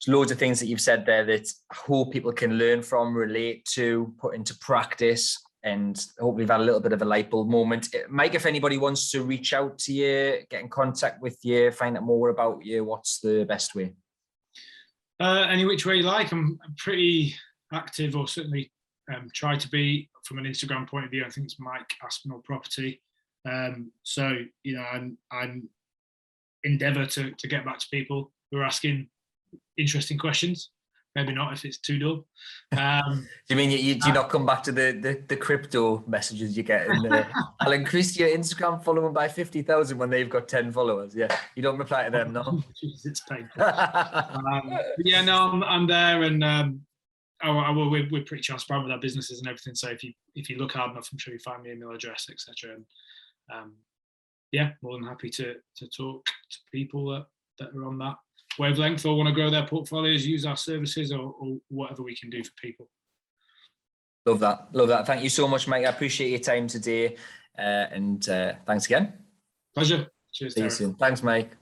loads of things that you've said there that I hope people can learn from, relate to, put into practice, and hopefully we've had a little bit of a light bulb moment. Mike, if anybody wants to reach out to you, get in contact with you, find out more about you, what's the best way? Any which way you like. I'm pretty active, or certainly try to be, from an Instagram point of view. I think it's Mike Aspinall Property. So, you know, I'm endeavour to get back to people who are asking interesting questions. Maybe not if it's too dull. Do you mean you do not come back to the crypto messages you get in the I'll increase your Instagram following by 50,000 when they've got 10 followers? Yeah, you don't reply to them, no? Jeez, it's painful. Yeah, no, I'm there, and we're pretty transparent with our businesses and everything. So if you look hard enough, I'm sure you find my email address, etc. And yeah, more than happy to talk to people that are on that wavelength or want to grow their portfolios, use our services, or whatever we can do for people. Love that. Thank you so much, Mike. I appreciate your time today, and thanks again. Pleasure. Cheers. See you soon. Thanks, Mike.